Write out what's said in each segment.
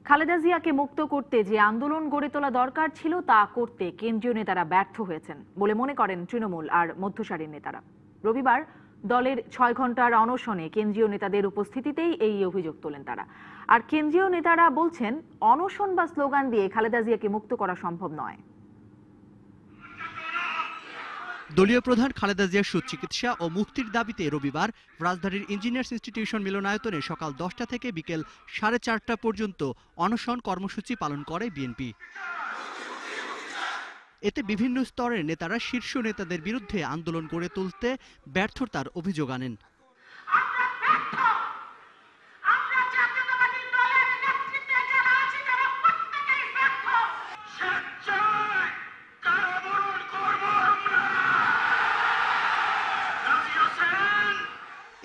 খালেদা জিয়াকে মুক্ত করতে যে আন্দোলন গড়ে তোলা দরকার ছিল তা করতে কেন্দ্রীয় নেতারা ব্যর্থ হয়েছেন বলে মনে করেন তৃণমূল আর মধ্যসারির নেতারা। রবিবার দলের ৬ ঘন্টার অনশনে কেন্দ্রীয় নেতাদের উপস্থিতিতেই এই অভিযোগ তোলেন তারা। আর কেন্দ্রীয় নেতারা বলছেন, অনশন বা স্লোগান দিয়ে খালেদা জিয়াকে মুক্ত করা সম্ভব নয়। দলীয় প্রধান খালেদা জিয়ার সুচিকিৎসা ও মুক্তির দাবিতে রবিবার রাজধানীর ইঞ্জিনিয়ার্স ইনস্টিটিউশন মিলনায়তনে সকাল ১০টা থেকে বিকেল ৪:৩০ পর্যন্ত অনশন কর্মসূচি পালন করে বিএনপি। এতে বিভিন্ন স্তরের নেতারা শীর্ষ নেতাদের বিরুদ্ধে আন্দোলন গড়ে তুলতে ব্যর্থতার অভিযোগ আনেন।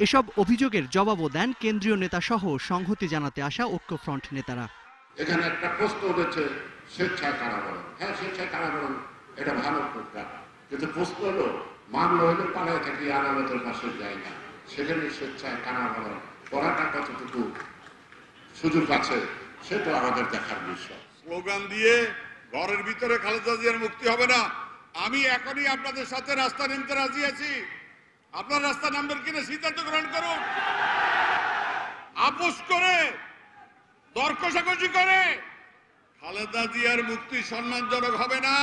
এসব অভিযোগের জবাবও দেন কেন্দ্রীয় নেতা সহ সংহতি জানাতে আসা ঐক্যফ্রন্ট নেতারা। এখানে একটা প্রশ্ন উঠেছে, স্বেচ্ছায় কারাবরণ। হ্যাঁ, স্বেচ্ছায় কারাবরণ এটা ভালো প্রকার, কিন্তু প্রশ্ন হলো মামলা হলে পালায় থাকি আদালতের পাশে যায় না, সেখানে স্বেচ্ছায় কারাবরণ করাটা কতটুকু সুযোগ আছে সেটা আমাদের দেখার বিষয়। স্লোগান দিয়ে ঘরের ভিতরে খালেদা জিয়ার মুক্তি হবে না। আমি এখনই আপনাদের সাথে রাস্তা নামতে রাজি আছি। আপনার রাস্তা নামবেন কিনা সিদ্ধান্ত গ্রহণ করুন। আপোষ করে, দর কষাকষি করে খালেদা জিয়ার মুক্তি সম্মানজনক হবে না।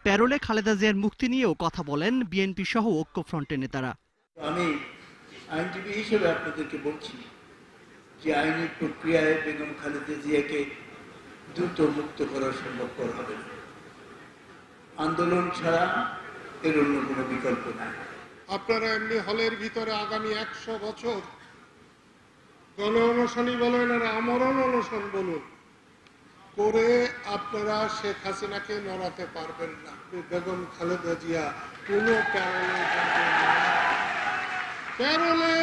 প্যারোলে খালেদা জিয়ার মুক্তি নিয়েও কথা বলেন বিএনপি সহ ঐক্যফ্রন্টের নেতারা। আমি আইনজীবী হিসেবে আপনাদেরকে বলছি যে আইনি প্রক্রিয়ায় বেগম খালেদা জিয়াকে দ্রুত মুক্ত করা সম্ভবপর হবে না। আন্দোলন ছাড়া এর অন্য কোনো বিকল্প নাই। আপনারা এমনি হলের ভিতরে আগামী 100 বছর গণ অনশনই বলেন আর আমরণ অনশন বলুন করে আপনারা শেখ হাসিনাকে নড়াতে পারবেন না। বেগম খালেদা জিয়া কোনো প্যারোলে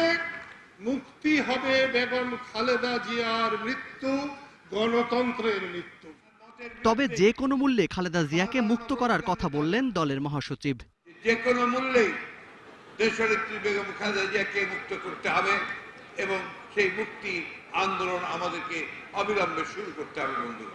মুক্তি হবে। বেগম খালেদা জিয়ার মৃত্যু গণতন্ত্রের মৃত্যু। তবে যে কোনো মূল্যে খালেদা জিয়াকে মুক্ত করার কথা বললেন দলের মহাসচিব। যে কোনো মূল্যেই দেশনেত্রী বেগম খালেদা জিয়াকে মুক্ত করতে হবে এবং সেই মুক্তি আন্দোলন আমাদেরকে অবিলম্বে শুরু করতে হবে। বন্ধু,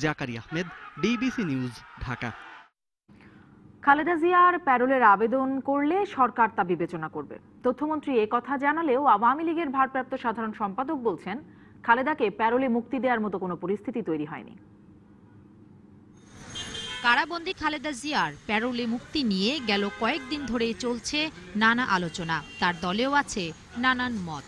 জাকারিয়া আহমেদ, ডিবিসি নিউজ, ঢাকা। খালেদা জিয়ার প্যারোলের আবেদন করলে সরকার তা বিবেচনা করবে। তথ্যমন্ত্রী কথা জানালেও আওয়ামী লীগের ভারপ্রাপ্ত সাধারণ সম্পাদক বলছেন, খালেদাকে প্যারোলে মুক্তি দেওয়ার মতো কোনো পরিস্থিতি তৈরি হয়নি। কারাবন্দী খালেদা জিয়ার প্যারোলে মুক্তি নিয়ে গেল কয়েকদিন ধরে চলছে নানা আলোচনা। তার দলেও আছে নানান মত।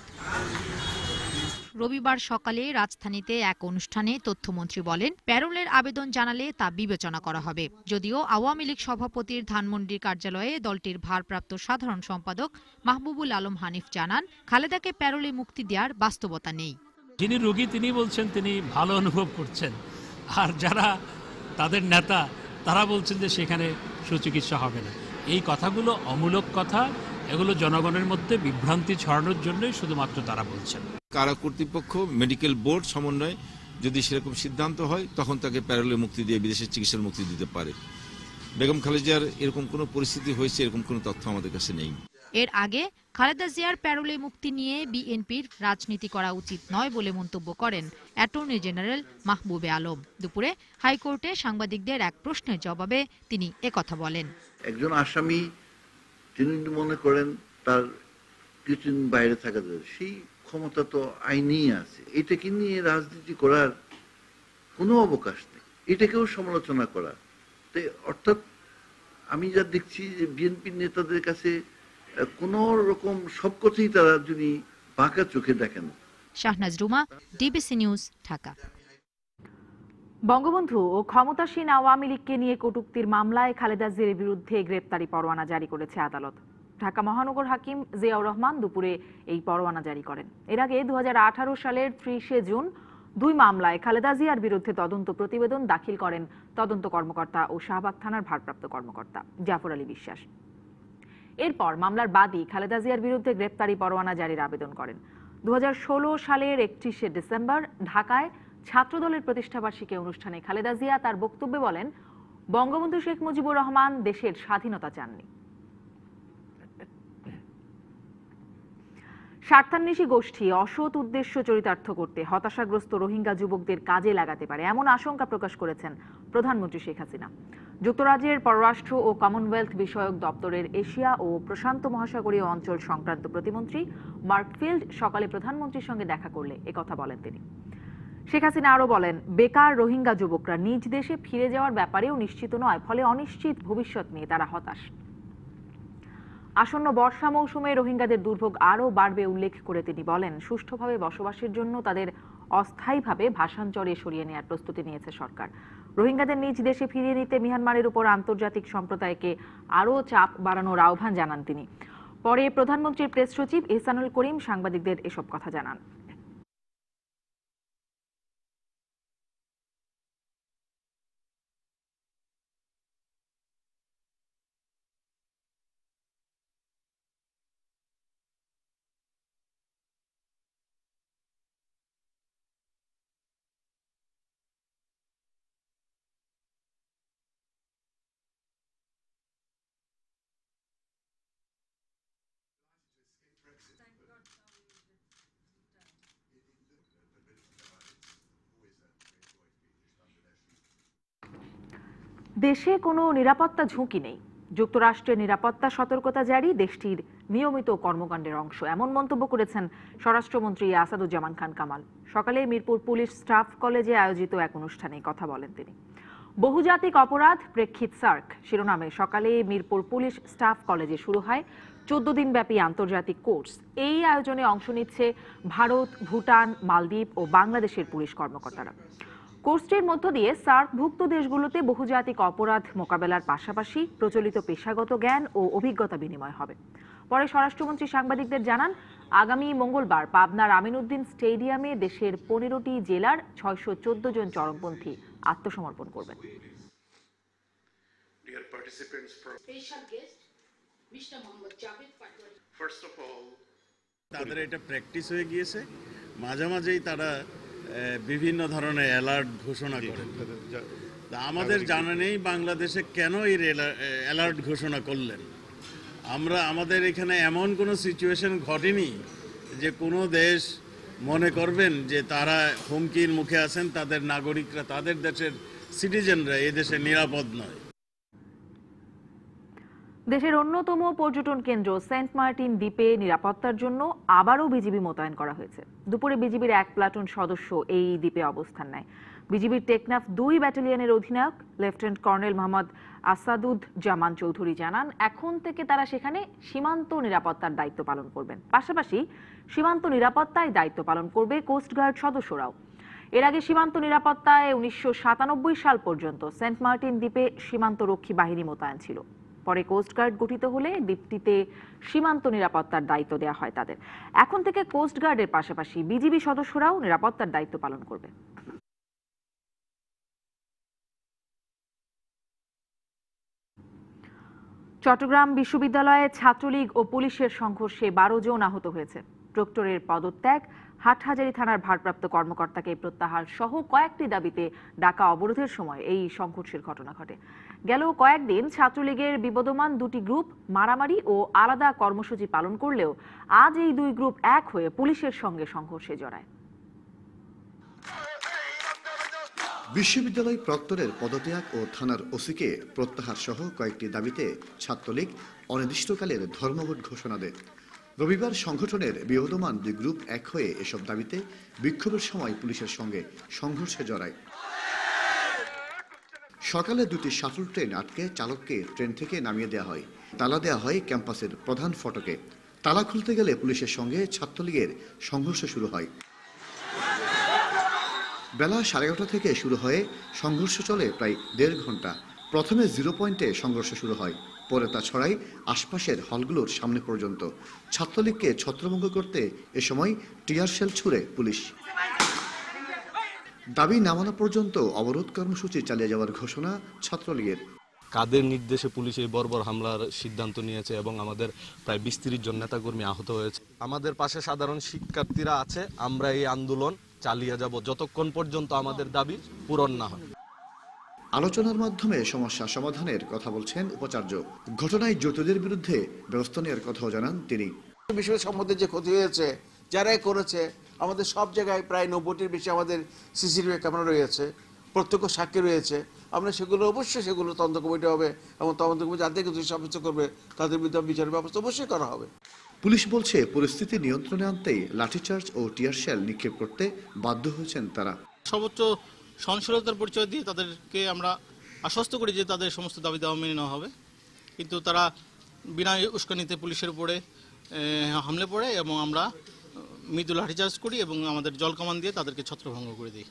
রবিবার সকালে রাজধানীতে এক অনুষ্ঠানে তথ্যমন্ত্রী বলেন, প্যারোলের আবেদন জানালে তা বিবেচনা করা হবে। যদিও আওয়ামী লীগ সভাপতির ধানমন্ডির কার্যালয়ে দলটির ভারপ্রাপ্ত সাধারণ সম্পাদক মাহবুবুল আলম হানিফ জানান, খালেদাকে প্যারোলে মুক্তি দেওয়ার বাস্তবতা নেই। যিনি রোগী তিনি বলছেন তিনি ভালো অনুভব করছেন, আর যারা তাদের নেতা তারা বলছেন যে সেখানে সুচিকিৎসা হবে না। এই কথাগুলো অমূলক কথা, এগুলো জনগণের মধ্যে বিভ্রান্তি ছড়ানোর জন্যই শুধুমাত্র তারা বলছেন। কারা কর্তৃপক্ষ, মেডিকেল বোর্ড সমন্বয়ে যদি সেরকম সিদ্ধান্ত হয় তখন তাকে প্যারোলে মুক্তি দিয়ে বিদেশের চিকিৎসার মুক্তি দিতে পারে। বেগম খালেদা জিয়ার এরকম কোনো পরিস্থিতি হয়েছে এরকম কোনো তথ্য আমাদের কাছে নেই। এর আগে খালেদা জিয়ার প্যারোলে মুক্তি নিয়ে বিএনপির রাজনীতি করা উচিত নয় বলে মন্তব্য করেন অ্যাটর্নি জেনারেল মাহবুবে আলম। দুপুরে হাইকোর্টে সাংবাদিকদের এক প্রশ্নের জবাবে তিনি একথা বলেন। একজন আসামি তিনি মনে করেন তার কিছুদিন বাইরে থাকা যায়, সেই ক্ষমতা তো আইনেই আছে। এটাকে নিয়ে রাজনীতি করার কোনো অবকাশ নেই, এটাকেও সমালোচনা করা। অর্থাৎ আমি যা দেখছি যে বিএনপির নেতাদের কাছে কোন রকম সব কথাই তারা যদি বাঁকা চোখে দেখেন। Shahnaz Ruma, DBC news, Dhaka. বঙ্গবন্ধু ও ক্ষমতাসীন আওয়ামী লীগকে নিয়ে কটূক্তির মামলায় খালেদা জিয়ার বিরুদ্ধে গ্রেপ্তারি পরোয়ানা জারি করেছে আদালত। ঢাকা মহানগর হাকিম জিয়াউর রহমান দুপুরে এই পরোয়ানা জারি করেন। এর আগে 2018 সালের 30শে জুন 2 মামলায় খালেদা জিয়ার বিরুদ্ধে তদন্ত প্রতিবেদন দাখিল করেন তদন্ত কর্মকর্তা ও শাহবাগ থানার ভারপ্রাপ্ত কর্মকর্তা জাফর আলী বিশ্বাস। এরপর মামলার বাদী খালেদা জিয়ার বিরুদ্ধে গ্রেপ্তারি পরোয়ানা জারির আবেদন করেন। 2016 সালের 31শে ডিসেম্বর ঢাকায় ছাত্রদলের প্রতিষ্ঠাবার্ষিকী অনুষ্ঠানে খালেদা জিয়া তার বক্তব্যে বলেন, বঙ্গবন্ধু শেখ মুজিবুর রহমান দেশের স্বাধীনতা চাননি। স্বার্থান্বেষী গোষ্ঠী অসৎ উদ্দেশ্য চরিতার্থ করতে হতাশাগ্রস্ত রোহিঙ্গা যুবকদের কাজে লাগাতে পারে এমন আশঙ্কা প্রকাশ করেছেন প্রধানমন্ত্রী শেখ হাসিনা। যুক্তরাজ্যের পররাষ্ট্র ও কমনওয়েলথ বিষয়ক দপ্তরের এশিয়া ও প্রশান্ত মহাসাগরীয় অঞ্চল সংক্রান্ত প্রতিমন্ত্রী মার্ক ফিল্ড সকালে প্রধানমন্ত্রীর সঙ্গে দেখা করলে একথা বলেন তিনি। শেখ হাসিনা আরও বলেন, বেকার রোহিঙ্গা যুবকরা নিজ দেশে ফিরে যাওয়ার ব্যাপারেও নিশ্চিত নয়, ফলে অনিশ্চিত ভবিষ্যৎ নিয়ে তারা হতাশ। আসন্ন বর্ষা মৌসুমে রোহিঙ্গাদের দুর্ভোগ আরও বাড়বে উল্লেখ করে তিনি বলেন, সুষ্ঠুভাবে বসবাসের জন্য তাদের অস্থায়ীভাবে ভাষাঞ্চলে সরিয়ে নেওয়ার প্রস্তুতি নিয়েছে সরকার। রোহিঙ্গাদের নিজ দেশে ফিরিয়ে নিতে মিয়ানমারের উপর আন্তর্জাতিক সম্প্রদায়কে আরও চাপ বাড়ানোর আহ্বান জানান তিনি। পরে প্রধানমন্ত্রীর প্রেস সচিব ইহসানুল করিম সাংবাদিকদের এসব কথা জানান। দেশে কোনো নিরাপত্তা ঝুঁকি নেই, যুক্তরাষ্ট্রের নিরাপত্তা সতর্কতা জারি দেশটির নিয়মিত কর্মকাণ্ডের অংশ, এমন মন্তব্য করেছেন স্বরাষ্ট্রমন্ত্রী আসাদুজ্জামান খান কামাল। সকালে মিরপুর পুলিশ স্টাফ কলেজে আয়োজিত এক অনুষ্ঠানে কথা বলেন তিনি। বহুজাতিক অপরাধ প্রেক্ষিত সার্ক শিরোনামে সকালে মিরপুর পুলিশ স্টাফ কলেজে শুরু হয় 14 দিনব্যাপী আন্তর্জাতিক কোর্স। এই আয়োজনে অংশ নিচ্ছে ভারত, ভুটান, মালদ্বীপ ও বাংলাদেশের পুলিশ কর্মকর্তারা। কোর্সটির মধ্য দিয়ে সার্কভুক্ত দেশগুলোতে বহুজাতিক অপরাধ মোকাবেলার পাশাপাশি প্রচলিত পেশাগত জ্ঞান ও অভিজ্ঞতা বিনিময় হবে। পরে স্বরাষ্ট্রমন্ত্রী সাংবাদিকদের জানান, আগামী মঙ্গলবার পাবনার আমিনউদ্দিন স্টেডিয়ামে দেশের 15টি জেলার 614 জন চরমপন্থী আত্মসমর্পণ করবেন। তাদের এটা প্র্যাকটিস হয়ে গিয়েছে, মাঝে মাঝেই তারা বিভিন্ন ধরনের অ্যালার্ট ঘোষণা করে। আমাদের জানা নেই বাংলাদেশে কেন এই অ্যালার্ট ঘোষণা করলেন। আমাদের এখানে এমন কোনো সিচুয়েশন ঘটেনি যে কোনো দেশ মনে করবেন যে তারা হুমকির মুখে আছেন, তাদের নাগরিকরা, তাদের দেশের সিটিজেনরা এই দেশে নিরাপদ নয়। দেশের অন্যতম পর্যটন কেন্দ্র সেন্ট মার্টিন দ্বীপে নিরাপত্তার জন্য আবারও বিজিবি মোতায়েন করা হয়েছে। দুপুরে বিজিবির 1 প্লাটুন সদস্য এই দ্বীপে অবস্থান নেয়। বিজিবির টেকনাফ 2 ব্যাটালিয়নের অধিনায়ক লেফটেন্যান্ট কর্নেল মোহাম্মদ আসাদুজ্জামান চৌধুরী জানান, এখন থেকে তারা সেখানে সীমান্ত নিরাপত্তার দায়িত্ব পালন করবেন। পাশাপাশি সীমান্ত নিরাপত্তায় দায়িত্ব পালন করবে কোস্টগার্ড সদস্যরাও। এর আগে সীমান্ত নিরাপত্তায় 1997 সাল পর্যন্ত সেন্ট মার্টিন দ্বীপে সীমান্ত রক্ষী বাহিনী মোতায়েন ছিল। পরে কোস্টগার্ড গঠিত হলে দ্বীপটিতে সীমান্ত নিরাপত্তার দায়িত্ব দেওয়া হয় তাদের। এখন থেকে কোস্টগার্ডের পাশাপাশি বিজিবি সদস্যরাও নিরাপত্তার দায়িত্ব পালন করবে। চট্টগ্রাম বিশ্ববিদ্যালয়ে ছাত্রলীগ ও পুলিশের সংঘর্ষে 12 জন আহত হয়েছে। প্রক্টরের পদত্যাগ, হাটহাজারী থানার ভারপ্রাপ্ত কর্মকর্তাকে প্রত্যাহার সহ কয়েকটি দাবিতে ডাকা অবরোধের সময় এই সংঘর্ষের ঘটনা ঘটে। গেল কয়েকদিন ছাত্রলীগের বিবদমান দুটি গ্রুপ মারামারি ও আলাদা কর্মসূচি পালন করলেও আজ এই দুই গ্রুপ এক হয়ে পুলিশের সঙ্গে সংঘর্ষে জড়ায়। বিশ্ববিদ্যালয় প্রক্টরের পদত্যাগ ও থানার ওসিকে প্রত্যাহার সহ কয়েকটি দাবিতে ছাত্রলীগ অনির্দিষ্টকালের ধর্মঘট ঘোষণা দেয়। রবিবার সংগঠনের বিবদমান দুই গ্রুপ এক হয়ে এসব দাবিতে বিক্ষোভের সময় পুলিশের সঙ্গে সংঘর্ষে জড়ায়। সকালে দুটি শাটল ট্রেন আটকে চালককে ট্রেন থেকে নামিয়ে দেওয়া হয়। তালা দেওয়া হয় ক্যাম্পাসের প্রধান ফটকে। তালা খুলতে গেলে পুলিশের সঙ্গে ছাত্রলীগের সংঘর্ষ শুরু হয়। বেলা 11:30 থেকে শুরু হয়ে সংঘর্ষ চলে প্রায় 1.5 ঘন্টা। প্রথমে 0 পয়েন্টে সংঘর্ষ শুরু হয়, পরে তা ছড়ায় আশপাশের হলগুলোর সামনে পর্যন্ত। ছাত্রলীগকে ছত্রভঙ্গ করতে এ সময় টিয়ার শেল ছুড়ে পুলিশ। দাবি না মানা পর্যন্ত অবরোধ কর্মসূচি চালিয়ে যাওয়ার ঘোষণা ছাত্রলীগের। কাদের নির্দেশে পুলিশ এই বর্বর হামলার সিদ্ধান্ত নিয়েছে এবং আমাদের প্রায় 20-30 জন নেতাকর্মী আহত হয়েছে। আমাদের পাশে সাধারণ শিক্ষার্থীরা আছে। আমরা এই আন্দোলন চালিয়ে যাব যতক্ষণ পর্যন্ত আমাদের দাবি পূরণ না হয়। আলোচনার মাধ্যমে সমস্যা সমাধানের কথা বলছেন উপাচার্য। ঘটনায় জড়িতদের বিরুদ্ধে ব্যবস্থা নেওয়ার কথাও জানান তিনি। বিষয় সম্বন্ধে যে ক্ষতি হয়েছে যারাই করেছে, আমাদের সব জায়গায় প্রায় 90-টির বেশি আমাদের সিসিটিভি ক্যামেরা রয়েছে, প্রত্যক্ষ সাক্ষী রয়েছে। আমরা সেগুলো অবশ্যই সেগুলো তদন্ত কমিটি হবে এবং তদন্ত কমিটি যাদের কিছু সাব্যস্ত করবে তাদের বিরুদ্ধে বিচারের ব্যবস্থা অবশ্যই করা হবে। পুলিশ বলছে পরিস্থিতি নিয়ন্ত্রণে আনতেই লাঠিচার্জ ও টিয়ার শেল নিক্ষেপ করতে বাধ্য হয়েছেন তারা। সর্বোচ্চ সহনশীলতার পরিচয় দিয়ে তাদেরকে আমরা আশ্বস্ত করি যে তাদের সমস্ত দাবি দাওয়া মেনে নেওয়া হবে, কিন্তু তারা বিনা উস্কানিতে পুলিশের উপরে হামলে পড়ে এবং আমরা মৃদু লাঠিচার্জ করি এবং আমাদের জল কামান দিয়ে তাদেরকে ছত্রভঙ্গ করে দিই।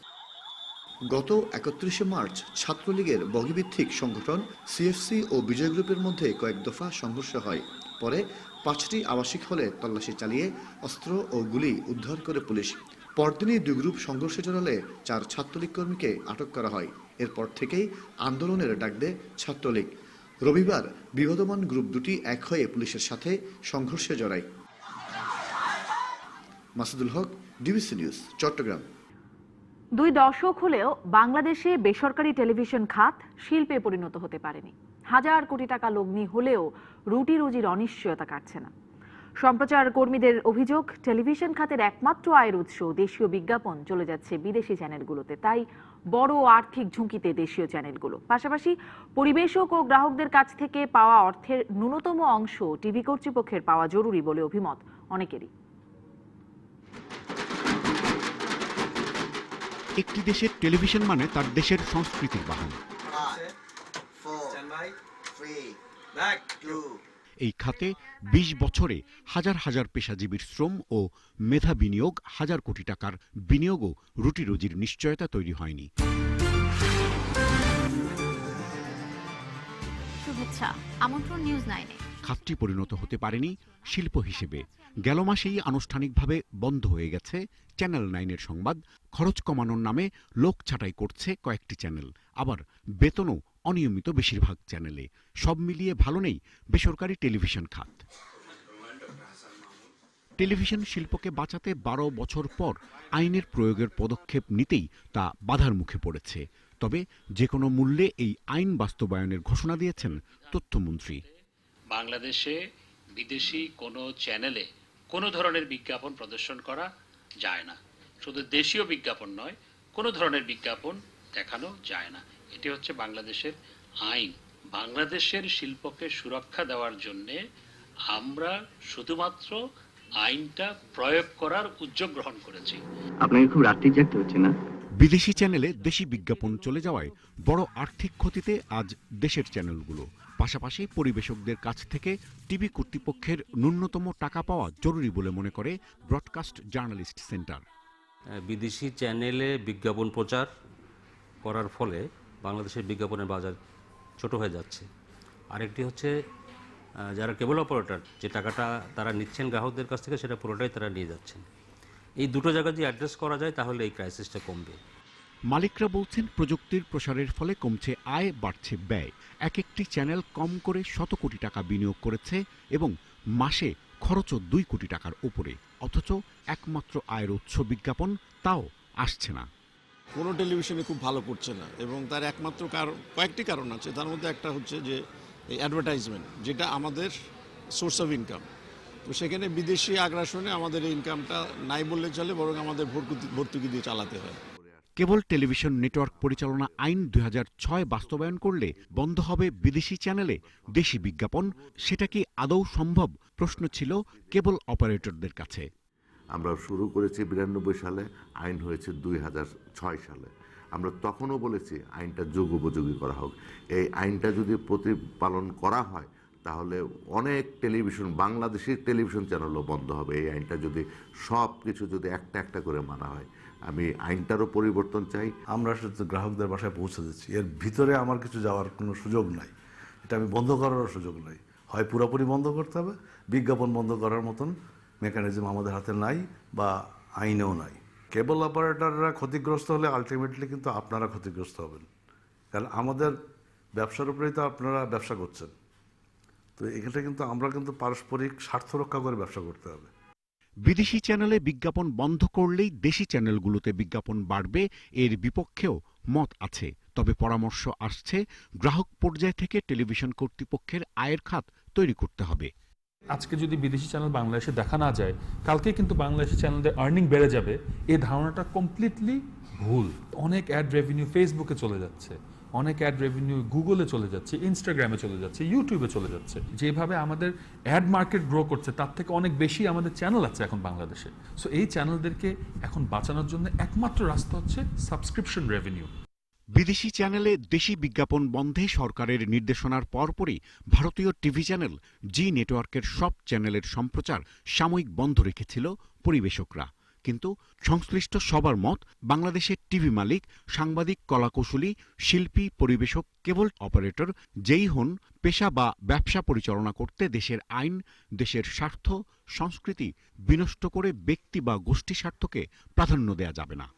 গত 31শে মার্চ ছাত্রলীগের বগিভিত্তিক সংগঠন সিএফসি ও বিজয় গ্রুপের মধ্যে কয়েক দফা সংঘর্ষ হয়। পরে 5টি আবাসিক হলে তল্লাশি চালিয়ে অস্ত্র ও গুলি উদ্ধার করে পুলিশ। পরদিনই 2 গ্রুপ সংঘর্ষে জড়ালে 4 ছাত্রলীগ কর্মীকে আটক করা হয়। এরপর থেকেই আন্দোলনের ডাক দেয় ছাত্রলীগ। রবিবার বিবদমান গ্রুপ দুটি এক হয়ে পুলিশের সাথে সংঘর্ষে জড়ায়। মাসুদুল হক, ডিবিসি নিউজ, চট্টগ্রাম। 2 দশক হলেও বাংলাদেশে বেসরকারি টেলিভিশন খাত শিল্পে পরিণত হতে পারেনি। হাজার কোটি টাকা লগ্নি হলেও রুটি রুজির অনিশ্চয়তা কাটছে না। সম্প্রচার কর্মীদের অভিযোগ, টেলিভিশন খাতের একমাত্র আয়ের উৎস দেশীয় বিজ্ঞাপন চলে যাচ্ছে বিদেশি চ্যানেলগুলোতে। তাই বড় আর্থিক ঝুঁকিতে দেশীয় চ্যানেলগুলো। পাশাপাশি পরিবেশক ও গ্রাহকদের কাছ থেকে পাওয়া অর্থের ন্যূনতম অংশ টিভি কর্তৃপক্ষের পাওয়া জরুরি বলে অভিমত অনেকেরই। একটি দেশের টেলিভিশন মানে তার দেশের সংস্কৃতির বাহন। এই খাতে 20 বছরে হাজার হাজার পেশাজীবীর শ্রম ও মেধা বিনিয়োগ, হাজার কোটি টাকার বিনিয়োগও রুটি রুজির নিশ্চয়তা তৈরি হয়নি। শুভেচ্ছা, আমন্ত্রণ নিউজ 9-এ। খাতটি পরিণত হতে পারেনি শিল্প হিসেবে। গেল মাসেই আনুষ্ঠানিকভাবে বন্ধ হয়ে গেছে চ্যানেল 9-এর সংবাদ। খরচ কমানোর নামে লোক ছাঁটাই করছে কয়েকটি চ্যানেল, আবার বেতনও অনিয়মিত বেশিরভাগ চ্যানেলে। সব মিলিয়ে ভালো নেই বেসরকারি টেলিভিশন খাত। টেলিভিশন শিল্পকে বাঁচাতে 12 বছর পর আইনের প্রয়োগের পদক্ষেপ নিতেই তা বাধার মুখে পড়েছে। তবে যে কোনো মূল্যে এই আইন বাস্তবায়নের ঘোষণা দিয়েছেন তথ্যমন্ত্রী। বাংলাদেশে বিদেশি কোনো চ্যানেলে কোনো ধরনের বিজ্ঞাপন প্রদর্শন করা যায় না। শুধু দেশীয় বিজ্ঞাপন নয়, কোনো ধরনের বিজ্ঞাপন দেখানো যায় না। এটি হচ্ছে বাংলাদেশের আইন। বাংলাদেশের শিল্পকে সুরক্ষা দেওয়ার জন্যে আমরা শুধুমাত্র আইনটা প্রয়োগ করার উদ্যোগ গ্রহণ করেছি। আপনাকে খুব রাত্রি জাগতে হচ্ছে না? বিদেশি চ্যানেলে দেশি বিজ্ঞাপন চলে যাওয়ায় বড় আর্থিক ক্ষতিতে আজ দেশের চ্যানেলগুলো। পাশাপাশি পরিবেশকদের কাছ থেকে টিভি কর্তৃপক্ষের ন্যূনতম টাকা পাওয়া জরুরি বলে মনে করে ব্রডকাস্ট জার্নালিস্ট সেন্টার। বিদেশি চ্যানেলে বিজ্ঞাপন প্রচার করার ফলে বাংলাদেশের বিজ্ঞাপনের বাজার ছোট হয়ে যাচ্ছে। আরেকটি হচ্ছে যারা কেবল অপারেটর, যে টাকাটা তারা নিচ্ছেন গ্রাহকদের কাছ থেকে, সেটা পুরোটাই তারা নিয়ে যাচ্ছেন। এই দুটো জায়গা যদি অ্যাড্রেস করা যায় তাহলে এই ক্রাইসিসটা কমবে। মালিকরা বলছেন প্রযুক্তির প্রসারের ফলে কমছে আয়, বাড়ছে ব্যয়। এক একটি চ্যানেল কম করে 100 কোটি টাকা বিনিয়োগ করেছে এবং মাসে খরচও 2 কোটি টাকার উপরে, অথচ একমাত্র আয়ের উৎস বিজ্ঞাপন তাও আসছে না। কোনো টেলিভিশনে খুব ভালো করছে না এবং তার একমাত্র কয়েকটি কারণ আছে। তার মধ্যে একটা হচ্ছে যে এই অ্যাডভার্টাইজমেন্ট, যেটা আমাদের সোর্স অফ ইনকাম। তো সেখানে বিদেশি আগ্রাসনে আমাদের এই ইনকামটা নাই বললে চলে, বরং আমাদের ভর্তুকি দিয়ে চালাতে হয়। কেবল টেলিভিশন নেটওয়ার্ক পরিচালনা আইন 2006 বাস্তবায়ন করলে বন্ধ হবে বিদেশি চ্যানেলে দেশি বিজ্ঞাপন। সেটা কি আদৌ সম্ভব? প্রশ্ন ছিল কেবল অপারেটরদের কাছে। আমরা শুরু করেছি 92 সালে, আইন হয়েছে 2006 সালে। আমরা তখনও বলেছি আইনটা যুগোপযোগী করা হোক। এই আইনটা যদি প্রতিপালন করা হয় তাহলে অনেক টেলিভিশন, বাংলাদেশের টেলিভিশন চ্যানেলও বন্ধ হবে। এই আইনটা যদি সব কিছু যদি একটা একটা করে মানা হয়। আমি আইনটারও পরিবর্তন চাই। আমরা শুধু গ্রাহকদের বাসায় পৌঁছে দিচ্ছি, এর ভিতরে আমার কিছু যাওয়ার কোনো সুযোগ নাই। এটা আমি বন্ধ করারও সুযোগ নাই। হয় পুরোপুরি বন্ধ করতে হবে, বিজ্ঞাপন বন্ধ করার মতন মেকানিজম আমাদের হাতে নাই বা আইনেও নাই। কেবল অপারেটররা ক্ষতিগ্রস্ত হলে আলটিমেটলি কিন্তু আপনারা ক্ষতিগ্রস্ত হবেন। কারণ আমাদের ব্যবসার উপরেই তো আপনারা ব্যবসা করছেন। তো এখানে কিন্তু আমরা কিন্তু পারস্পরিক স্বার্থ রক্ষা করে ব্যবসা করতে হবে। বিদেশি চ্যানেলে বিজ্ঞাপন বন্ধ করলেই দেশি চ্যানেলগুলোতে বিজ্ঞাপন বাড়বে, এর বিপক্ষেও মত আছে। তবে পরামর্শ আসছে গ্রাহক পর্যায় থেকে টেলিভিশন কর্তৃপক্ষের আয়ের খাত তৈরি করতে হবে। আজকে যদি বিদেশি চ্যানেল বাংলাদেশে দেখা না যায়, কালকে কিন্তু বাংলাদেশি চ্যানেলদের আর্নিং বেড়ে যাবে, এই ধারণাটা কমপ্লিটলি ভুল। অনেক অ্যাড রেভিনিউ ফেসবুকে চলে যাচ্ছে, অনেক অ্যাড রেভিনিউ গুগলে চলে যাচ্ছে, ইনস্টাগ্রামে চলে যাচ্ছে, ইউটিউবে চলে যাচ্ছে। যেভাবে আমাদের অ্যাড মার্কেট গ্রো করছে তার থেকে অনেক বেশি আমাদের চ্যানেল আছে এখন বাংলাদেশে। সো এই চ্যানেলদেরকে এখন বাঁচানোর জন্য একমাত্র রাস্তা হচ্ছে সাবস্ক্রিপশন রেভিনিউ। বিদেশি চ্যানেলে দেশি বিজ্ঞাপন বন্ধে সরকারের নির্দেশনার পরপরই ভারতীয় টিভি চ্যানেল জি নেটওয়ার্কের সব চ্যানেলের সম্প্রচার সাময়িক বন্ধ রেখেছিল পরিবেশকরা। কিন্তু সংশ্লিষ্ট সবার মত, বাংলাদেশের টিভি মালিক, সাংবাদিক, কলাকুশলী, শিল্পী, পরিবেশক, কেবল অপারেটর যেই হন, পেশা বা ব্যবসা পরিচালনা করতে দেশের আইন, দেশের স্বার্থ, সংস্কৃতি বিনষ্ট করে ব্যক্তি বা গোষ্ঠী স্বার্থকে প্রাধান্য দেয়া যাবে না।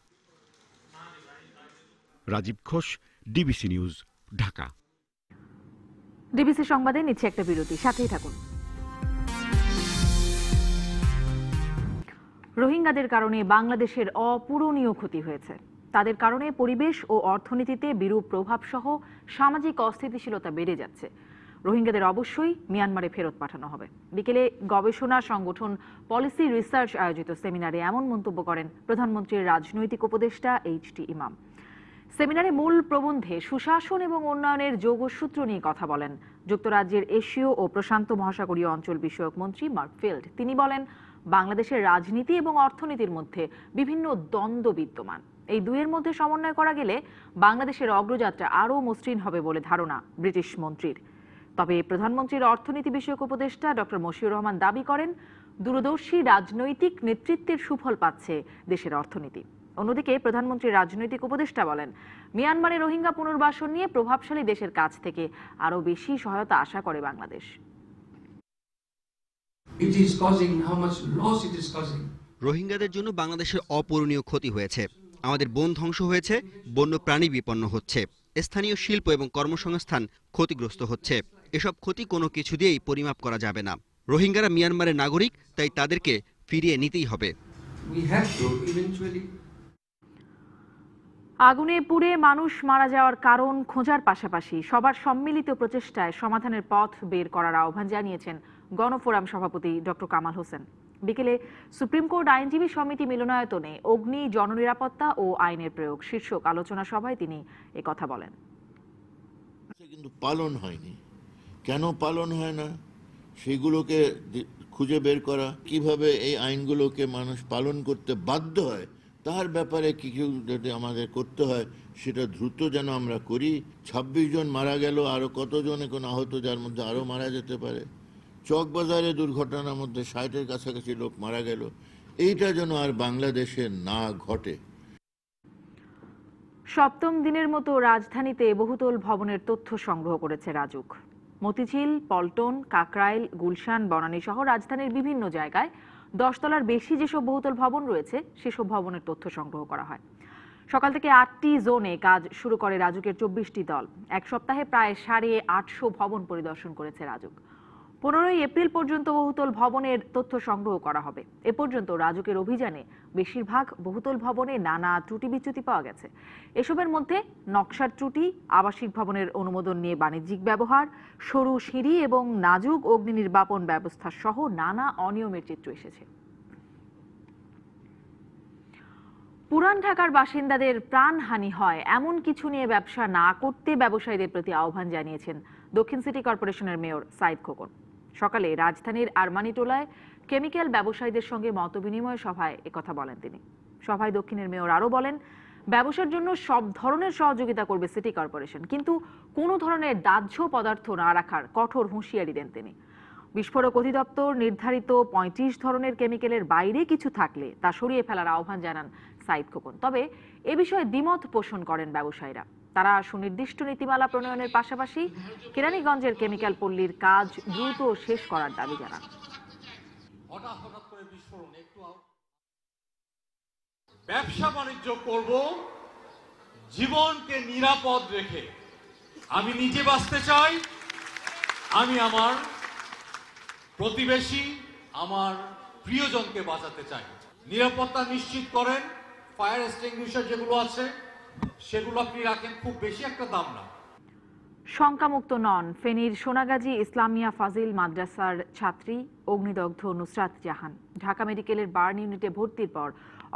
Rajib Ghosh, DBC news, Dhaka. DBC সংবাদে নিচ্ছে একটা বিরতি, সাথেই থাকুন। রোহিঙ্গাদের কারণে বাংলাদেশের অপূরণীয় ক্ষতি হয়েছে। তাদের কারণে পরিবেশ ও অর্থনীতিতে বিরূপ প্রভাব সহ সামাজিক অস্থিতিশীলতা বেড়ে যাচ্ছে। রোহিঙ্গাদের অবশ্যই মিয়ানমারে ফেরত পাঠানো হবে। বিকেলে গবেষণা সংগঠন পলিসি রিসার্চ আয়োজিত সেমিনারে এমন মন্তব্য করেন প্রধানমন্ত্রীর রাজনৈতিক উপদেষ্টা এইচ.টি. ইমাম। সেমিনারে মূল প্রবন্ধে সুশাসন এবং উন্নয়নের যোগসূত্র নিয়ে কথা বলেন যুক্তরাজ্যের এশীয় ও প্রশান্ত মহাসাগরীয় অঞ্চল বিষয়ক মন্ত্রী মার্ক ফিল্ড। তিনি বলেন, বাংলাদেশের রাজনীতি এবং অর্থনীতির মধ্যে বিভিন্ন দ্বন্দ্ব বিদ্যমান। এই দুইয়ের মধ্যে সমন্বয় করা গেলে বাংলাদেশের অগ্রযাত্রা আরও মসৃণ হবে বলে ধারণা ব্রিটিশ মন্ত্রীর। তবে প্রধানমন্ত্রীর অর্থনীতি বিষয়ক উপদেষ্টা ডক্টর মশিউর রহমান দাবি করেন, দূরদর্শী রাজনৈতিক নেতৃত্বের সুফল পাচ্ছে দেশের অর্থনীতি। অন্যদিকে প্রধানমন্ত্রীর রাজনৈতিক উপদেষ্টা বলেন, মিয়ানমারে রোহিঙ্গা পুনর্বাসন নিয়ে প্রভাবশালী দেশের কাছ থেকে আরও বেশি সহায়তা আশা করে বাংলাদেশ। রোহিঙ্গাদের জন্য বাংলাদেশের অপূরণীয় ক্ষতি হয়েছে। আমাদের বন ধ্বংস হয়েছে, বন্য প্রাণী বিপন্ন হচ্ছে, স্থানীয় শিল্প এবং কর্মসংস্থান ক্ষতিগ্রস্ত হচ্ছে। এসব ক্ষতি কোনো কিছু দিয়েই পরিমাপ করা যাবে না। রোহিঙ্গারা মিয়ানমারের নাগরিক, তাই তাদেরকে ফিরিয়ে নিতেই হবে। আগুনে পুড়ে মানুষ মারা যাওয়ার কারণ খোঁজার পাশাপাশি সবার সম্মিলিত প্রচেষ্টায় সমাধানের পথ বের করার আহ্বান জানিয়েছেন গণফোরাম সভাপতি ডক্টর কামাল হোসেন। বিকেলে সুপ্রিম কোর্ট আইনজীবী সমিতি মিলনায়তনে অগ্নি, জননিরাপত্তা ও আইনের প্রয়োগ শীর্ষক আলোচনা সভায় তিনি একথা বলেন। কিন্তু পালন হয়নি, কেন পালন হয় না সেগুলোকে খুঁজে বের করা, কিভাবে এই আইনগুলোকে মানুষ পালন করতে বাধ্য হয় তার ব্যাপারে কিছু যদি আমাদের করতে হয় সেটা দ্রুত যেন আমরা করি। 26 জন মারা গেল, আরো কতজন এখন আহত, যার মধ্যে আরো মারা যেতে পারে। চকবাজারে দুর্ঘটনার মধ্যে 60-এর কাছাকাছি লোক মারা গেল। এইটা যেন আর বাংলাদেশে না ঘটে। সপ্তম দিনের মতো রাজধানীতে বহুতল ভবনের তথ্য সংগ্রহ করেছে রাজুক। মতিঝিল, পল্টন, কাকরাইল, গুলশান, বনানী সহ রাজধানীর বিভিন্ন জায়গায় 10 তলার বেশি যেসব বহুতল ভবন রয়েছে সেসব ভবনের তথ্য সংগ্রহ করা হয়। সকাল থেকে 8টি জোনে কাজ শুরু করে রাজুকের 24টি দল। এক সপ্তাহে প্রায় 850 ভবন পরিদর্শন করেছে রাজুক। 15ই এপ্রিল পর্যন্ত বহুতল ভবনের তথ্য সংগ্রহ করা হবে। এ পর্যন্ত রাজুকের অভিযানে বেশিরভাগ বহুতল ভবনে নানা ত্রুটি বিচ্যুতি পাওয়া গেছে। এসবের মধ্যে নকশার ত্রুটি, আবাসিক ভবনের অনুমোদন নিয়ে বাণিজ্যিক ব্যবহার, সরু সিঁড়ি এবং নাজুক অগ্নি নির্বাপন ব্যবস্থা সহ নানা অনিয়মের চিত্র এসেছে। পুরান ঢাকার বাসিন্দাদের প্রাণহানি হয় এমন কিছু নিয়ে ব্যবসা না করতে ব্যবসায়ীদের প্রতি আহ্বান জানিয়েছেন দক্ষিণ সিটি কর্পোরেশনের মেয়র সাইদ খোকন। সকালে রাজধানীর আরমানিটোলায় কেমিক্যাল ব্যবসায়ীদের সঙ্গে মতবিনিময় সভায় একথা বলেন তিনি। সভায় দক্ষিণের মেয়র আরও বলেন, ব্যবসার জন্য সব ধরনের সহযোগিতা করবে সিটি কর্পোরেশন, কিন্তু কোনো ধরনের দাহ্য পদার্থ না রাখার কঠোর হুঁশিয়ারি দেন তিনি। বিস্ফোরক অধিদপ্তর নির্ধারিত 35 ধরনের কেমিক্যালের বাইরে কিছু থাকলে তা সরিয়ে ফেলার আহ্বান জানান সাইদ খোকন। তবে এ বিষয়ে দ্বিমত পোষণ করেন ব্যবসায়ীরা। তারা সুনির্দিষ্ট নীতিমালা প্রণয়নের পাশাপাশি কেরানীগঞ্জের কেমিক্যাল পল্লীর কাজ দ্রুত শেষ করার দাবি জানান। ব্যবসা বাণিজ্য করব জীবনকে নিরাপদ রেখে, আমি নিজে বাঁচতে চাই, আমি আমার প্রতিবেশী, আমার প্রিয়জনকে বাঁচাতে চাই। নিরাপত্তা নিশ্চিত করেন, ফায়ার এক্সটিংগুইশার যেগুলো আছে সেগুলো আপনি রাখেন, খুব বেশি একটা দাম না। শঙ্কামুক্ত নন ফেনীর সোনাগাজী ইসলামিয়া ফাজিল মাদ্রাসার ছাত্রী অগ্নিদগ্ধ নুসরাত জাহান। ঢাকা মেডিকেলের বার্ন ইউনিটে ভর্তির পর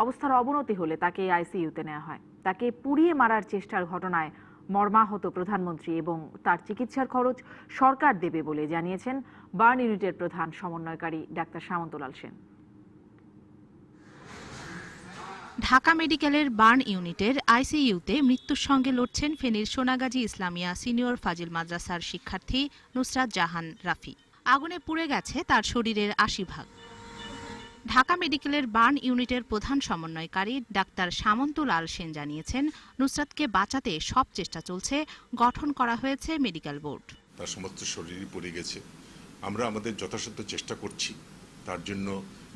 অবস্থার অবনতি হলে তাকে আইসিইউতে নেওয়া হয়। তাকে পুড়িয়ে মারার চেষ্টার ঘটনায় মর্মাহত প্রধানমন্ত্রী এবং তার চিকিৎসার খরচ সরকার দেবে বলে জানিয়েছেন বার্ন ইউনিটের প্রধান সমন্বয়কারী ডাক্তার সামন্তলাল সেন। ঢাকা মেডিকেলের বার্ন ইউনিটের আইসিইউতে মৃত্যুর সঙ্গে লড়ছেন ফেনীর সোনাগাজী ইসলামিয়া সিনিয়র ফাজিল মাদ্রাসার শিক্ষার্থী নুসরাত জাহান রাফি। আগুনে পুড়ে গেছে তার শরীরের ৮০ ভাগ। ঢাকা মেডিকেলের বার্ন ইউনিটের প্রধান সমন্বয়কারী ডাক্তার সামন্তলাল সেন জানিয়েছেন, নুসরাতকে বাঁচাতে সব চেষ্টা চলছে। গঠন করা হয়েছে মেডিকেল বোর্ড। তার সমস্ত শরীরই পুড়ে গেছে। আমরা আমাদের যথাসাধ্য চেষ্টা করছি, তার জন্য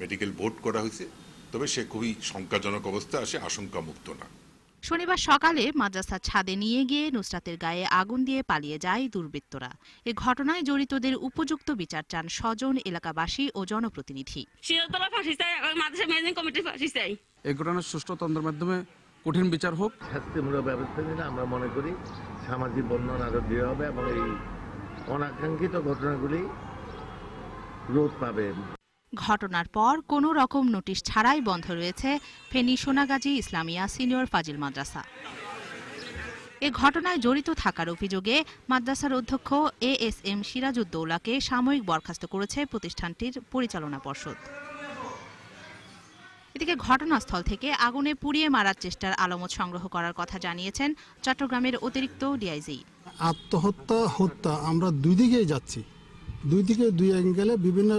মেডিকেল বোর্ড করা হয়েছে। তবে সে খুবই শঙ্কাজনক অবস্থায় আসে, আশঙ্কা মুক্ত না। শনিবার সকালে মাদ্রাসার ছাদে নিয়ে গিয়ে নুসরাতের গায়ে আগুন দিয়ে পালিয়ে যায় দুর্বৃত্তরা। এ ঘটনায় জড়িতদের উপযুক্ত বিচার চান স্বজন, এলাকাবাসী ও জনপ্রতিনিধি। এই ঘটনার সুষ্ঠু তদন্তের মাধ্যমে কঠিন বিচার হোক, শাস্তিমূলক ব্যবস্থা নিলে আমরা মনে করি সামাজিক বন্ধন আরো দৃঢ় হবে এবং এই অনাকাঙ্ক্ষিত ঘটনাগুলি রোধ পাবে। ঘটনার পর কোনো রকম নোটিশ ছাড়াই বন্ধ রয়েছে ফেনী সোনাগাজী ইসলামিয়া সিনিয়র ফাজিল মাদ্রাসা। এ ঘটনায় জড়িত থাকার অভিযোগে মাদ্রাসার অধ্যক্ষ ASM সিরাজউদ্দৌলাকে সাময়িক বরখাস্ত করেছে প্রতিষ্ঠানটির পরিচালনা পর্ষদ। এদিকে ঘটনাস্থল থেকে আগুনে পুড়িয়ে মারার চেষ্টার আলামত সংগ্রহ করার কথা জানিয়েছেন চট্টগ্রামের অতিরিক্ত ডিআইজি। আত্মহত্যা, হত্যা আমরা দুই দিকেই যাচ্ছি, দুই দিকে দুই অ্যাঙ্গেলে বিভিন্ন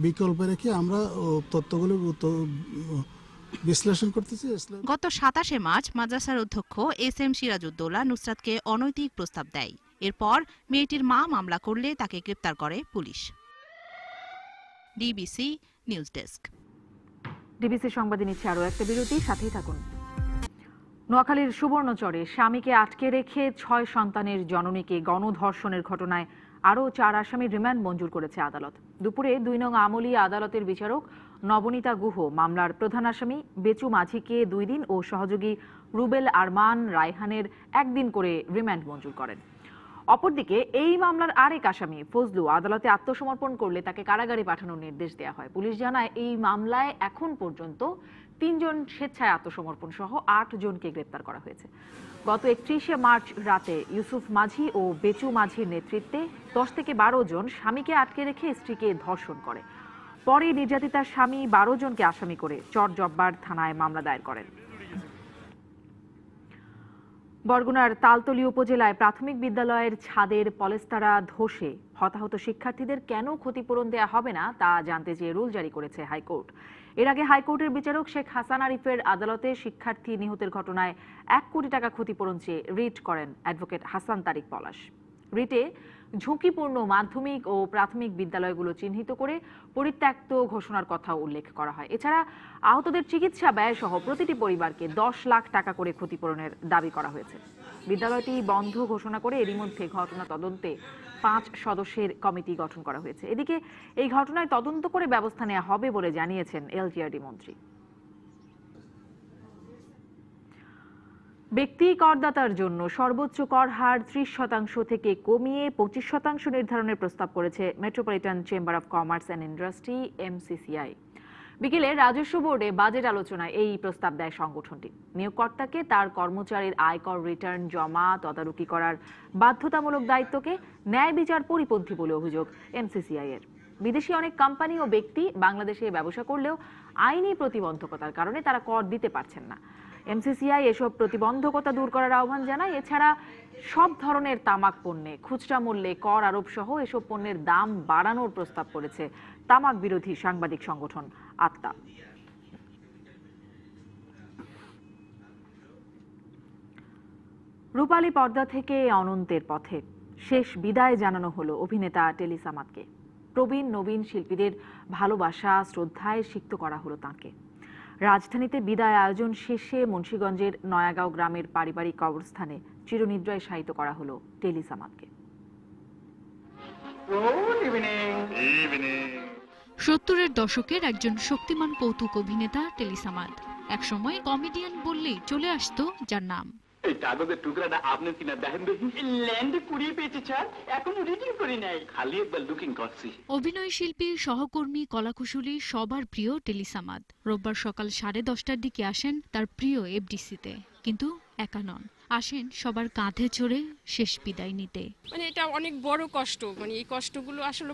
বিকল্প রেখে আমরা তথ্যগুলো বিশ্লেষণ করতেছি। গত ২৭শে মার্চ মাদ্রাসার অধ্যক্ষ SM সিরাজউদ্দৌলা নুসরাতকে অনৈতিক প্রস্তাব দেয়। এরপর মেয়েটির মা মামলা করলে তাকে গ্রেপ্তার করে police. DBC news desk. DBC সংবাদে নিচ্ছে আরও একটা বিরতি, সাথেই থাকুন। নোয়াখালীর সুবর্ণচরে স্বামীকে আটকে রেখে ৬ সন্তানের জননীকে গণধর্ষণের ঘটনায় আরও ৪ আসামির রিমান্ড মঞ্জুর করেছে আদালত। দুপুরে ২ নং আমলি আদালতের বিচারক নবনীতা গুহ মামলার প্রধান আসামি বেচু মাঝিকে ২ দিন ও সহযোগী রুবেল আরমান রায়হানের ১ দিন করে রিমান্ড মঞ্জুর করেন। অপরদিকে এই মামলার আরেক আসামি ফজলু আদালতে আত্মসমর্পণ করলে তাকে কারাগারে পাঠানোর নির্দেশ দেওয়া হয়। পুলিশ জানায়, এই মামলায় এখন পর্যন্ত ৩ জন স্বেচ্ছায় আত্মসমর্পণ সহ ৮ জনকে গ্রেপ্তার করা হয়েছে। গত ৩১শে মার্চ রাতে ইউসুফ মাঝি ও বেচু মাঝির নেতৃত্বে ১০ থেকে ১২ জন স্বামীকে আটকে রেখে স্ত্রীকে ধর্ষণ করে। পরে নির্যাতিতার স্বামী ১২ জনকে আসামি করে চরজব্বার থানায় মামলা দায়ের করেন। বরগুনার তালতলী উপজেলায় প্রাথমিক বিদ্যালয়ের ছাদের পলেস্তারা ধসে হতাহত শিক্ষার্থীদের কেন ক্ষতিপূরণ দেয়া হবে না তা জানতে চেয়ে রুল জারি করেছে হাইকোর্ট। এর আগে হাইকোর্টের বিচারক শেখ হাসান আরিফের আদালতে শিক্ষার্থী নিহতের ঘটনায় ১ কোটি টাকা ক্ষতিপূরণ চেয়ে রিট করেন অ্যাডভোকেট হাসান তারিক পলাশ। রিটে ঝুঁকিপূর্ণ মাধ্যমিক ও প্রাথমিক বিদ্যালয়গুলো চিহ্নিত করে পরিত্যক্ত ঘোষণার কথা উল্লেখ করা হয়। এছাড়া আহতদের চিকিৎসা ব্যয় সহ প্রতিটি পরিবারকে ১০ লাখ টাকা করে ক্ষতিপূরণের দাবি করা হয়েছে। বিদ্যালয়টি বন্ধ ঘোষণা করে এরই মধ্যে ঘটনা তদন্তে ৫ সদস্যের কমিটি গঠন করা হয়েছে। এদিকে এই ঘটনায় তদন্ত করে ব্যবস্থা নেওয়া হবে বলে জানিয়েছেন এলটিআরডি মন্ত্রী। ব্যক্তি করদাতার জন্য সর্বোচ্চ কর হার ৩০% থেকে কমিয়ে ২৫% নির্ধারণের প্রস্তাব করেছে metropolitan chamber of commerce and industry MCCI। বিকেলে রাজস্ব বোর্ডে বাজেট আলোচনায় এই প্রস্তাব দেয় সংগঠনটি। নিয়োগকর্তাকে তার কর্মচারীর আয়কর রিটার্ন জমা তদারকি করার বাধ্যতামূলক দায়িত্বকে ন্যায় বিচার পরিপন্থী বলে অভিযোগ MCCI এর। বিদেশি অনেক কোম্পানি ও ব্যক্তি বাংলাদেশে ব্যবসা করলেও আইনি প্রতিবন্ধকতার কারণে তারা কর দিতে পারছেন না। MCCI এসব প্রতিবন্ধকতা দূর করার আহ্বান জানায়। এছাড়া সব ধরনের তামাক পণ্যে খুচরা মূল্যে কর আরোপ সহ এসব পণ্যের দাম বাড়ানোর প্রস্তাব করেছে তামাক বিরোধী সাংবাদিক সংগঠন আত্মা। রূপালী পর্দা থেকে অনন্তের পথে শেষ বিদায় জানানো হলো অভিনেতা টেলি সামাদকে। প্রবীণ নবীন শিল্পীদের ভালোবাসা শ্রদ্ধায় সিক্ত করা হলো তাঁকে। রাজধানীতে বিদায় আয়োজন শেষে মুন্সিগঞ্জের নয়াগাঁও গ্রামের পারিবারিক কবরস্থানে চিরনিদ্রায় শায়িত করা হলো টেলি সামাদকে। 70-এর দশকের একজন শক্তিমান কৌতুক অভিনেতা টেলি সামাদ। একসময় কমেডিয়ান বললেই চলে আসতো যার নাম। এই কাগজের টুকরাটা আপনি কিনা দেখেন দেখি। ল্যান্ডে কুড়িয়ে পেয়েছি স্যার, এখনো রিডিং করি নাই, খালি একবার লুকিং করছি। অভিনয় শিল্পী, সহকর্মী, কলাকুশলী সবার প্রিয় টেলি সামাদ রোববার সকাল 10:30টার দিকে আসেন তার প্রিয় এফডিসিতে, কিন্তু একা নন, আসেন সবার কাঁধে চড়ে শেষ বিদায় নিতে। মানে এটা অনেক বড় কষ্ট, মানে এই কষ্টগুলো আসলে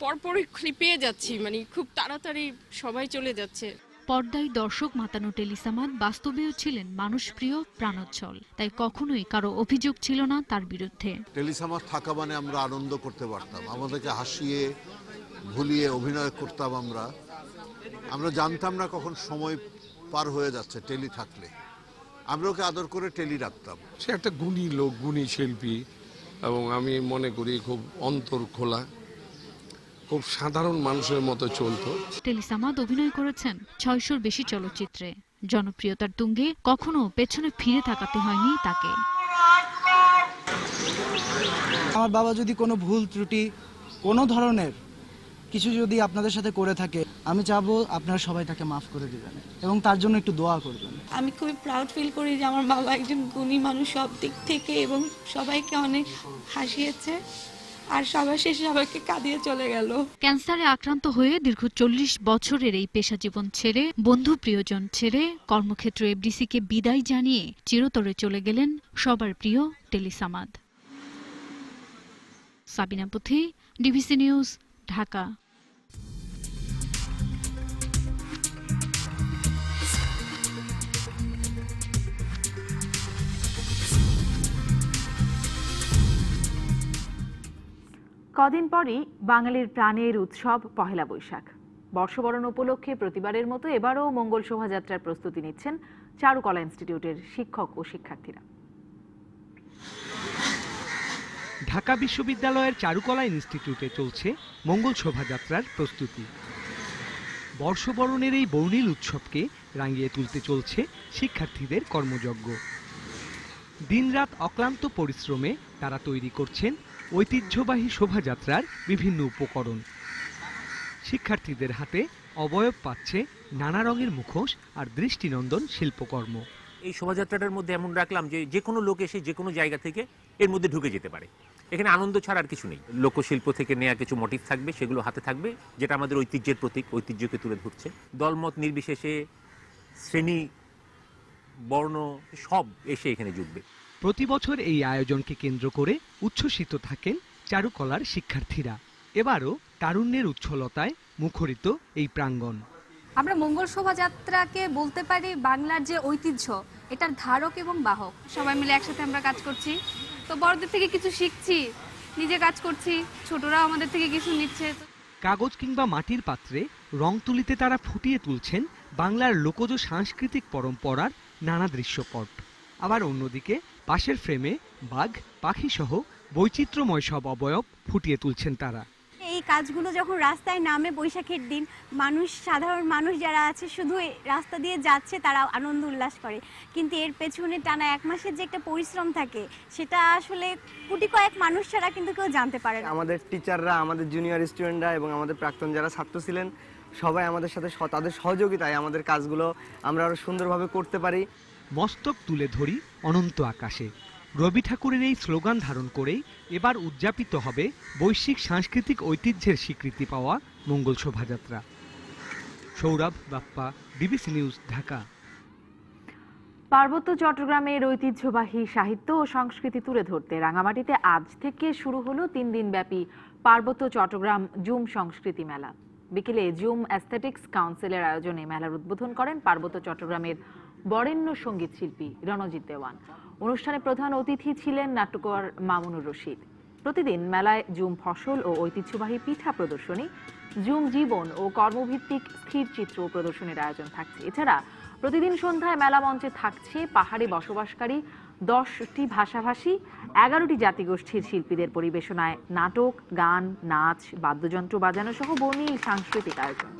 পরপরই পেয়ে যাচ্ছি, মানে খুব তাড়াতাড়ি সবাই চলে যাচ্ছে। পর্দায় দর্শক মাতানো টেলি সামাদ বাস্তবেও ছিলেন মানুষপ্রিয়, প্রাণোচ্ছল, তাই কখনোই কারো অভিযোগ ছিল না তার বিরুদ্ধে। টেলি সামাদ থাকা মানে আমরা আনন্দ করতে পারতাম, আমাদেরকে হাসিয়ে ভুলিয়ে অভিনয় করতাম। আমরা জানতাম না কখন সময় পার হয়ে যাচ্ছে টেলি থাকলে। আমরা ওকে আদর করে টেলি রাখতাম। সে একটা গুণী লোক, গুণী শিল্পী, এবং আমি মনে করি খুব অন্তর খোলা, খুব সাধারণ মানুষের মতো চলতো। টেলি সামাদ অভিনয় করেছেন 600-র বেশি চলচ্চিত্রে। জনপ্রিয়তার তুঙ্গে কখনো পেছনে ফিরে তাকাতে হয়নি তাকে। আমার বাবা যদি কোনো ভুল ত্রুটি, কোনো ধরনের কিছু যদি আপনাদের সাথে করে থাকে, আমি চাবো আপনারা সবাই তাকে মাফ করে দিবেন এবং তার জন্য একটু দোয়া করবেন। আমি খুবই প্রাউড ফিল করি যে আমার বাবা একজন গুণী মানুষ সব দিক থেকে, এবং সবাইকে অনেক হাসিয়েছে আর সবার শেষে সবাইকে কাঁদিয়ে চলে গেল। ক্যান্সারে আক্রান্ত হয়ে দীর্ঘ 40 বছরের এই পেশা জীবন ছেড়ে, বন্ধু প্রিয়জন ছেড়ে, কর্মক্ষেত্র এফডিসিকে বিদায় জানিয়ে চিরতরে চলে গেলেন সবার প্রিয় টেলি সামাদ। সাবিনা পুথি, ডিবিসি নিউজ, ঢাকা। কদিন পরই বাঙালির প্রাণের উৎসব পহেলা বৈশাখ। বর্ষবরণ উপলক্ষে প্রতিবারের মতো এবারও মঙ্গল শোভাযাত্রার প্রস্তুতি নিচ্ছেন চারুকলা ইনস্টিটিউটের শিক্ষক ও শিক্ষার্থীরা। ঢাকা বিশ্ববিদ্যালয়ের চারুকলা ইনস্টিটিউটে চলছে মঙ্গল শোভাযাত্রার প্রস্তুতি। বর্ষবরণের এই বর্ণিল উৎসবকে রাঙিয়ে তুলতে চলছে শিক্ষার্থীদের কর্মযজ্ঞ। দিনরাত অক্লান্ত পরিশ্রমে তারা তৈরি করছেন ঐতিহ্যবাহী শোভাযাত্রার বিভিন্ন উপকরণ। শিক্ষার্থীদের হাতে অবয়ব পাচ্ছে নানা রঙের মুখোশ আর দৃষ্টিনন্দন শিল্পকর্ম। এই শোভাযাত্রাটার মধ্যে এমন রাখলাম যে কোনো লোক এসে যে কোনো জায়গা থেকে এর মধ্যে ঢুকে যেতে পারে। এখানে আনন্দ ছাড়া আর কিছু নেই। লোকশিল্প থেকে নেওয়া কিছু মোটিভ থাকবে, সেগুলো হাতে থাকবে, যেটা আমাদের ঐতিহ্যের প্রতীক, ঐতিহ্যকে তুলে ধরছে। দলমত নির্বিশেষে, শ্রেণী, বর্ণ সব এসে এখানে জুটবে। প্রতি বছর এই আয়োজনকে কেন্দ্র করে উচ্ছ্বসিত থাকেন চারুকলার শিক্ষার্থীরা। এবারও তারুণ্যের উচ্ছলতায় মুখরিত এই প্রাঙ্গণ। আমরা মঙ্গল শোভাযাত্রাকে বলতে পারি বাংলার যে ঐতিহ্য, এটার ধারক এবং বাহক। সবাই মিলে একসাথে আমরা কাজ করছি, তো বড়দের থেকে কিছু শিখছি, নিজে কাজ করছি, ছোটরাও আমাদের থেকে কিছু নিচ্ছে। কাগজ কিংবা মাটির পাত্রে রং তুলিতে তারা ফুটিয়ে তুলছেন বাংলার লোকজ সাংস্কৃতিক পরম্পরার নানা দৃশ্যপট। আবার অন্যদিকে পাশের ফ্রেমে বাঘ, পাখি সহ বৈচিত্র্যময় সব অবয়ব ফুটিয়ে তুলছেন তারা। এই কাজগুলো যখন রাস্তায় নামে বৈশাখের দিন, মানুষ, সাধারণ মানুষ যারা আছে শুধু রাস্তা দিয়ে যাচ্ছে, তারা আনন্দ উল্লাস করে, কিন্তু এর পেছনে টানা 1 মাসের যে একটা পরিশ্রম থাকে, সেটা আসলে কোটি কয়েক মানুষ ছাড়া কিন্তু কেউ জানতে পারে না। আমাদের টিচাররা, আমাদের জুনিয়র স্টুডেন্টরা এবং আমাদের প্রাক্তন যারা ছাত্র ছিলেন, সবাই আমাদের সাথে তাদের সহযোগিতায় আমাদের কাজগুলো আমরা আরো সুন্দরভাবে করতে পারি। মস্তক তুলে ধরি অনন্ত আকাশে, রবি ঠাকুরের এই স্লোগান ধারণ করেই এবার উদযাপিত হবে বৈশ্বিক সাংস্কৃতিক ঐতিহ্যের স্বীকৃতি পাওয়া মঙ্গল শোভাযাত্রা। Sourav Bappa, DBC news, Dhaka. পার্বত্য চট্টগ্রামের ঐতিহ্যবাহী সাহিত্য ও সংস্কৃতি তুলে ধরতে রাঙামাটিতে আজ থেকে শুরু হলো 3 দিনব্যাপী পার্বত্য চট্টগ্রাম জুম সংস্কৃতি মেলা। বিকেলে জুম অ্যাস্থেটিক্স কাউন্সিলের আয়োজনে মেলার উদ্বোধন করেন পার্বত্য চট্টগ্রামের বরেণ্য সঙ্গীত শিল্পী রণজিৎ দেওয়ান। অনুষ্ঠানে প্রধান অতিথি ছিলেন নাট্যকার মামুনুর রশিদ। প্রতিদিন মেলায় জুম ফসল ও ঐতিহ্যবাহী পিঠা প্রদর্শনী, জুম জীবন ও কর্মভিত্তিক স্থির চিত্র প্রদর্শনীর আয়োজন থাকছে। এছাড়া প্রতিদিন সন্ধ্যায় মেলা মঞ্চে থাকছে পাহাড়ে বসবাসকারী 10টি ভাষাভাষী 11টি জাতিগোষ্ঠীর শিল্পীদের পরিবেশনায় নাটক, গান, নাচ, বাদ্যযন্ত্র বাজানো সহ বর্ণিল সাংস্কৃতিক আয়োজন।